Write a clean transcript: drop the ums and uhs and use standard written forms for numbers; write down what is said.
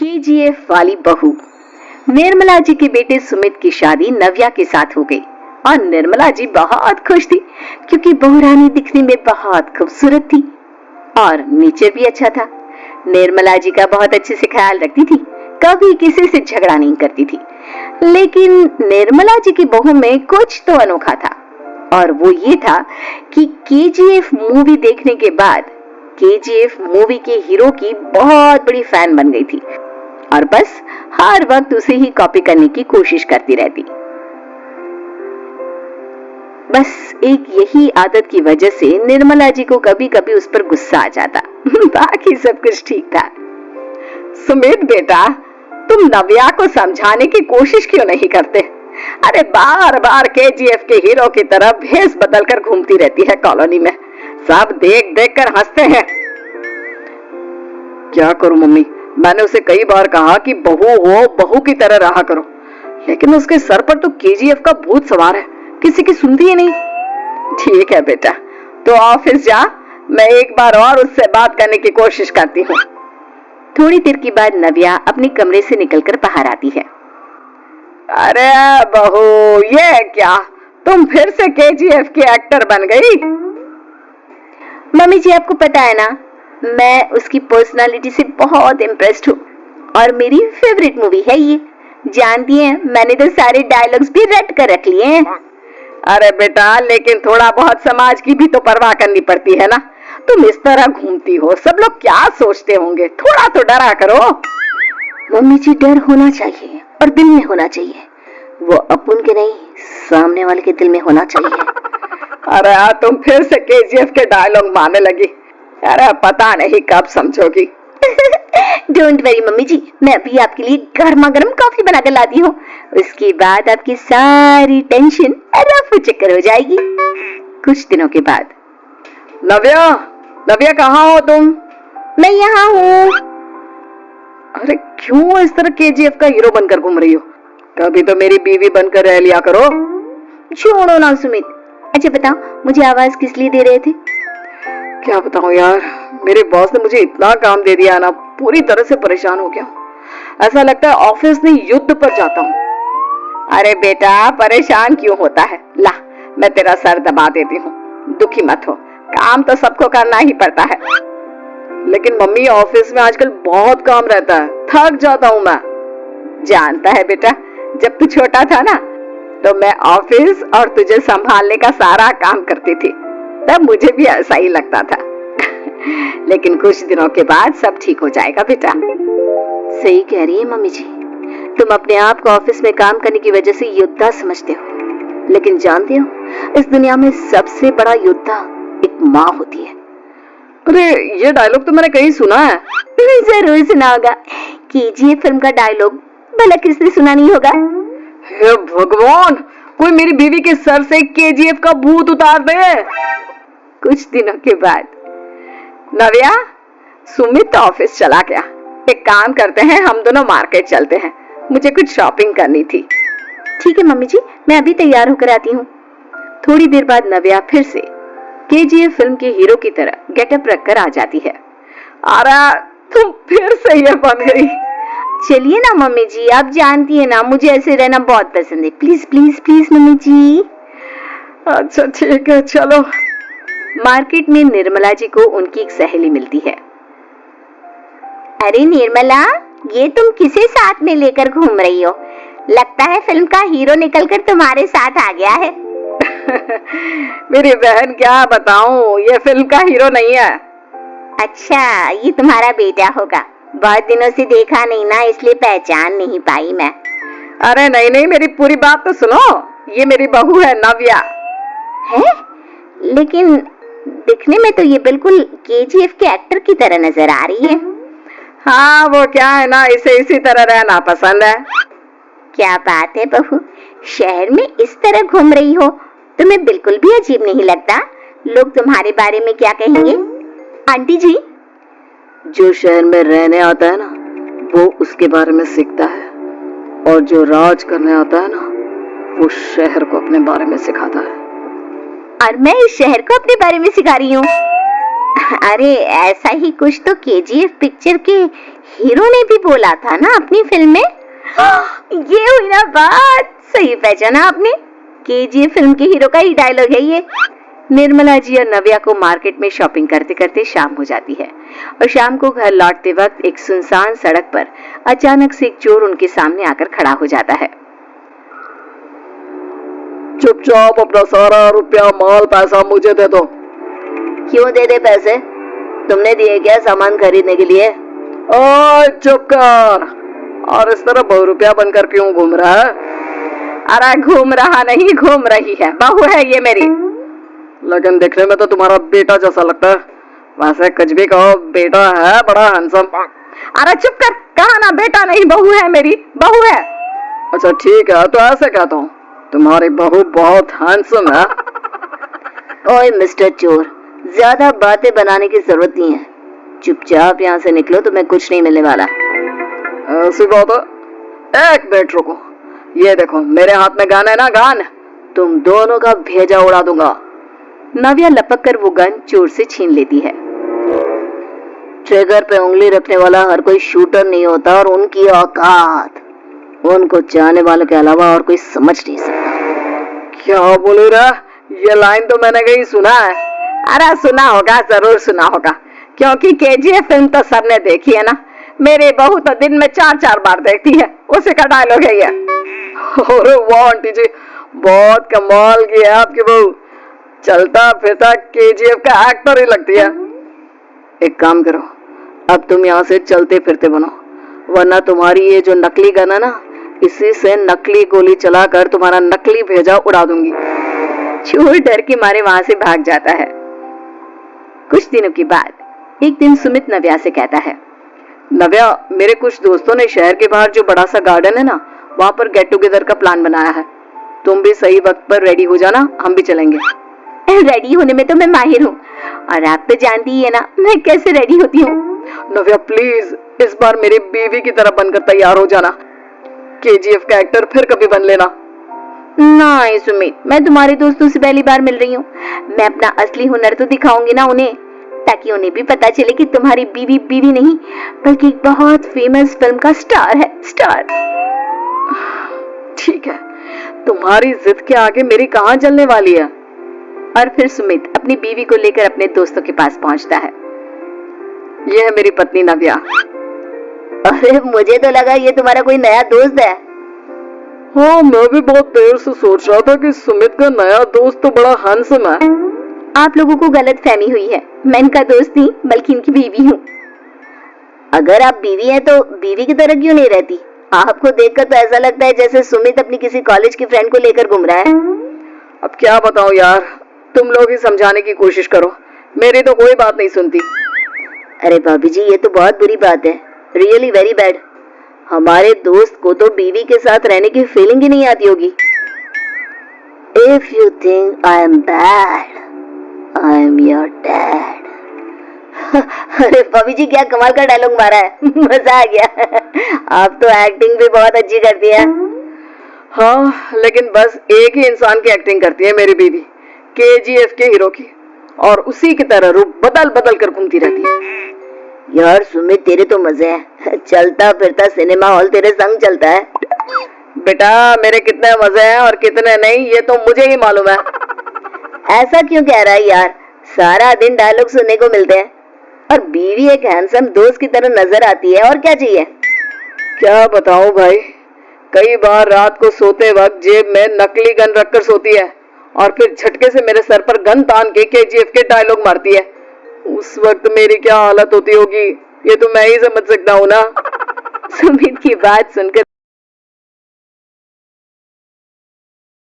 KGF वाली बहू। निर्मला जी के बेटे सुमित की शादी नव्या के साथ हो गई और निर्मला जी बहुत खुश थी क्योंकि बहू रानी दिखने में बहुत खूबसूरत थी और नेचर भी अच्छा था। निर्मला जी का बहुत अच्छे से ख्याल रखती थी, कभी किसी से झगड़ा नहीं करती थी। लेकिन निर्मला जी की बहू में कुछ तो अनोखा था और वो ये था कि केजीएफ मूवी देखने के बाद केजीएफ मूवी के हीरो की बहुत बड़ी फैन बन गई थी और बस हर वक्त उसे ही कॉपी करने की कोशिश करती रहती। बस एक यही आदत की वजह से निर्मला जी को कभी कभी उस पर गुस्सा आ जाता। बाकी सब कुछ ठीक था। सुमित बेटा, तुम नव्या को समझाने की कोशिश क्यों नहीं करते? अरे बार बार केजीएफ के हीरो की तरह भेष बदलकर घूमती रहती है कॉलोनी में, सब देख देख कर हंसते हैं। क्या करूं मम्मी, मैंने उसे कई बार कहा कि बहू हो, बहू की तरह रहा करो, लेकिन उसके सर पर तो केजीएफ का भूत सवार है, किसी की सुनती ही नहीं। ठीक है बेटा, तो ऑफिस जा, मैं एक बार और उससे बात करने की कोशिश करती हूँ। थोड़ी देर के बाद नव्या अपने कमरे से निकलकर बाहर आती है। अरे बहू, ये क्या, तुम फिर से केजीएफ की एक्टर बन गई? मम्मी जी, आपको पता है ना, मैं उसकी पर्सनालिटी से बहुत इम्प्रेस्ड हूँ और मेरी फेवरेट मूवी है ये। जानती हैं, मैंने तो सारे डायलॉग्स भी रट कर रख लिए हैं। अरे बेटा, लेकिन थोड़ा बहुत समाज की भी तो परवाह करनी पड़ती है ना। तुम इस तरह घूमती हो, सब लोग क्या सोचते होंगे, थोड़ा तो डरा करो। मम्मी जी, डर होना चाहिए और दिल में होना चाहिए, वो अपन के नहीं, सामने वाले के दिल में होना चाहिए। अरे तुम फिर से केजीएफ के डायलॉग मारने लगी। अरे पता नहीं कब समझोगी। डोंट वरी मम्मी जी, मैं अभी आपके लिए गर्मा गर्म कॉफी बना कर लाती हूँ, उसके बाद आपकी सारी टेंशन रफू चक्कर हो जाएगी। कुछ दिनों के बाद। नव्या, नव्या कहाँ हो तुम? मैं यहाँ हूँ। अरे क्यों इस तरह केजीएफ का हीरो बनकर घूम रही हो? कभी तो मेरी बीवी बनकर रह लिया करो। छोड़ो ना सुमित। अच्छा बताओ, मुझे आवाज किस लिए दे रहे थे? क्या बताऊं यार, मेरे बॉस ने मुझे इतना काम दे दिया ना, पूरी तरह से परेशान हो गया। ऐसा लगता है ऑफिस में युद्ध पर जाता हूँ। अरे बेटा, परेशान क्यों होता है? ला, मैं तेरा सर दबा देती हूँ, दुखी मत हो, काम तो सबको करना ही पड़ता है। लेकिन मम्मी, ऑफिस में आजकल बहुत काम रहता है, थक जाता हूँ मैं। जानता है बेटा, जब तू छोटा था ना, तो मैं ऑफिस और तुझे संभालने का सारा काम करती थी, तब मुझे भी ऐसा ही लगता था। लेकिन कुछ दिनों के बाद सब ठीक हो जाएगा बेटा। सही कह रही है मम्मी जी, तुम अपने आप को ऑफिस में काम करने की वजह से योद्धा समझते हो, लेकिन जानते हो, इस दुनिया में सबसे बड़ा योद्धा एक माँ होती है। अरे ये डायलॉग तो मैंने कहीं सुना है। जरूर सुना होगा, केजीएफ फिल्म का डायलॉग, भला किसने सुना नहीं होगा? हे भगवान, कोई मेरी बीवी के सर से केजीएफ का भूत उतार दे। कुछ दिनों के बाद। नव्या, सुमित ऑफिस चला गया, एक काम करते हैं, हम दोनों मार्केट चलते हैं, मुझे कुछ शॉपिंग करनी थी। ठीक है मम्मी जी, मैं अभी तैयार होकर आती हूँ। थोड़ी देर बाद नव्या फिर से केजीएफ फिल्म के हीरो की तरह गेटअप रखकर आ जाती है। अरे तुम फिर से ये बन गई। चलिए ना मम्मी जी, आप जानती है ना, मुझे ऐसे रहना बहुत पसंद है। प्लीज प्लीज प्लीज मम्मी जी। अच्छा ठीक है, चलो। मार्केट में निर्मला जी को उनकी एक सहेली मिलती है। अरे निर्मला, ये तुम किसे साथ में लेकर घूम रही हो? लगता है फिल्म का हीरो निकलकर तुम्हारे साथ आ गया है। मेरी बहन, क्या बताऊं, ये फिल्म का हीरो नहीं है। अच्छा, ये तुम्हारा बेटा होगा, बहुत दिनों से देखा नहीं ना, इसलिए पहचान नहीं पाई मैं। अरे नहीं नहीं, मेरी पूरी बात तो सुनो, ये मेरी बहू है नव्या। है? लेकिन दिखने में तो ये बिल्कुल केजीएफ के एक्टर की तरह नजर आ रही है। हाँ, वो क्या है ना, इसे इसी तरह रहना पसंद है। क्या बात है बहू, शहर में इस तरह घूम रही हो, तुम्हें बिल्कुल भी अजीब नहीं लगता? लोग तुम्हारे बारे में क्या कहेंगे? आंटी जी, जो शहर में रहने आता है ना, वो उसके बारे में सीखता है, और जो राज करने आता है ना, वो शहर को अपने बारे में सिखाता है। और मैं इस शहर को अपने बारे में सिखा रही हूँ। अरे ऐसा ही कुछ तो केजीएफ पिक्चर के हीरो ने भी बोला था ना अपनी फिल्म में। ये हुई ना बात, सही पहचाना आपने, केजीएफ फिल्म के हीरो का ही डायलॉग है ये। निर्मला जी और नव्या को मार्केट में शॉपिंग करते करते शाम हो जाती है और शाम को घर लौटते वक्त एक सुनसान सड़क पर अचानक से एक चोर उनके सामने आकर खड़ा हो जाता है। चुपचाप अपना सारा रुपया माल पैसा मुझे दे दो। क्यों दे दे पैसे? तुमने दिए क्या सामान खरीदने के लिए? ओए चुप कर, और इस तरह बहु रुपया बनकर क्यों घूम रहा है? अरे घूम रहा नहीं, घूम रही है, बहू है ये मेरी। लेकिन देखने में तो तुम्हारा बेटा जैसा लगता है। वैसे कुछ भी कहो, बेटा है बड़ा हैंडसम। अरे चुप कर, कहा ना बेटा नहीं, बहू है मेरी, बहू है। अच्छा ठीक है, तो ऐसे कहता हूँ, तुम्हारी बहू बहुत हैंडसम है। ओए मिस्टर चोर, ज्यादा बातें बनाने की जरूरत नहीं है, चुपचाप यहाँ से निकलो, तुम्हें कुछ नहीं मिलने वाला। ऐसी बात है? एक मिनट रुको, ये देखो मेरे हाथ में गन है ना, गन, तुम दोनों का भेजा उड़ा दूंगा। नव्या लपक कर वो गन चोर से छीन लेती है। ट्रिगर पे उंगली रखने वाला हर कोई शूटर नहीं होता, और उनकी औकात उनको चाहने वालों के अलावा और कोई समझ नहीं सकता। क्या बोल रहा? ये लाइन तो मैंने कहीं सुना है। अरे सुना होगा, जरूर सुना होगा, क्योंकि केजीएफ फिल्म तो सबने देखी है ना। मेरी बहू तो दिन में 4-4 बार देखती है, उसी का डायलॉग है ये। अरे वाह आंटी जी, बहुत कमाल की है आपकी बहू, चलता फिरता केजीएफ का एक्टर ही लगती है। एक काम करो, अब तुम यहाँ से चलते फिरते बनो, वरना तुम्हारी ये जो नकली गन है ना, इसी से नकली गोली चलाकर तुम्हारा नकली भेजा उड़ा दूंगी। चोर डर के मारे वहां से भाग जाता है। कुछ दिनों के बाद एक दिन सुमित नव्या से कहता है, नव्या, मेरे कुछ दोस्तों ने शहर के बाहर जो बड़ा सा गार्डन है ना, वहां पर गेट टुगेदर का प्लान बनाया है। तुम भी सही वक्त पर रेडी हो जाना, हम भी चलेंगे। रेडी होने में तो मैं माहिर हूँ, और आप तो जानती ही है ना मैं कैसे रेडी होती हूँ। नव्या प्लीज, इस बार मेरी बीवी की तरह बनकर तैयार हो जाना। केजीएफ का एक्टर फिर कभी बन लेना। नहीं सुमित, मैं तुम्हारे दोस्तों से पहली बार मिल रही हूँ, मैं अपना असली हुनर तो दिखाऊंगी ना उन्हें, ताकि उन्हें भी पता चले कि तुम्हारी बीवी बीवी नहीं बल्कि एक बहुत फेमस फिल्म का स्टार है, स्टार। ठीक है, तुम्हारी जिद के आगे मेरी कहाँ चलने वाली है। और फिर सुमित अपनी बीवी को लेकर अपने दोस्तों के पास पहुंचता है। यह है मेरी पत्नी नव्या। अरे मुझे तो लगा ये तुम्हारा कोई नया दोस्त है। हाँ, मैं भी बहुत देर से सोच रहा था कि सुमित का नया दोस्त तो बड़ा हैंडसम है। आप लोगों को गलत फहमी हुई है, मैं इनका दोस्त नहीं बल्कि इनकी बीवी हूँ। अगर आप बीवी हैं तो बीवी की तरह क्यों नहीं रहती? आपको देखकर तो ऐसा लगता है जैसे सुमित अपनी किसी कॉलेज की फ्रेंड को लेकर घूम रहा है। अब क्या बताऊं यार, तुम लोग ही समझाने की कोशिश करो, मेरी तो कोई बात नहीं सुनती। अरे भाभी जी, ये तो बहुत बुरी बात है, रियली वेरी बैड। हमारे दोस्त को तो बीवी के साथ रहने की फीलिंग ही नहीं आती होगी। If you think I am bad, I am your dad. अरे भाभी जी, क्या कमाल का डायलॉग मारा है, मजा आ गया। आप तो एक्टिंग भी बहुत अच्छी करती है। हाँ, लेकिन बस एक ही इंसान की एक्टिंग करती है मेरी बीवी, केजीएफ के हीरो की, और उसी की तरह रूप बदल बदल कर घूमती रहती है। यार सुमित, तेरे तो मजे हैं, चलता फिरता सिनेमा हॉल तेरे संग चलता है। बेटा, मेरे कितने मजे हैं और कितने नहीं ये तो मुझे ही मालूम है। ऐसा क्यों कह रहा है यार, सारा दिन डायलॉग सुनने को मिलते हैं, और बीवी एक हैंडसम दोस्त की तरह नजर आती है, और क्या चाहिए। क्या बताऊं भाई, कई बार रात को सोते वक्त जेब में नकली गन रखकर सोती है, और फिर झटके से मेरे सर पर गन तान के केजीएफ के डायलॉग मारती है। उस वक्त मेरी क्या हालत होती होगी, ये तो मैं ही समझ सकता हूँ ना। सुमित की बात सुनकर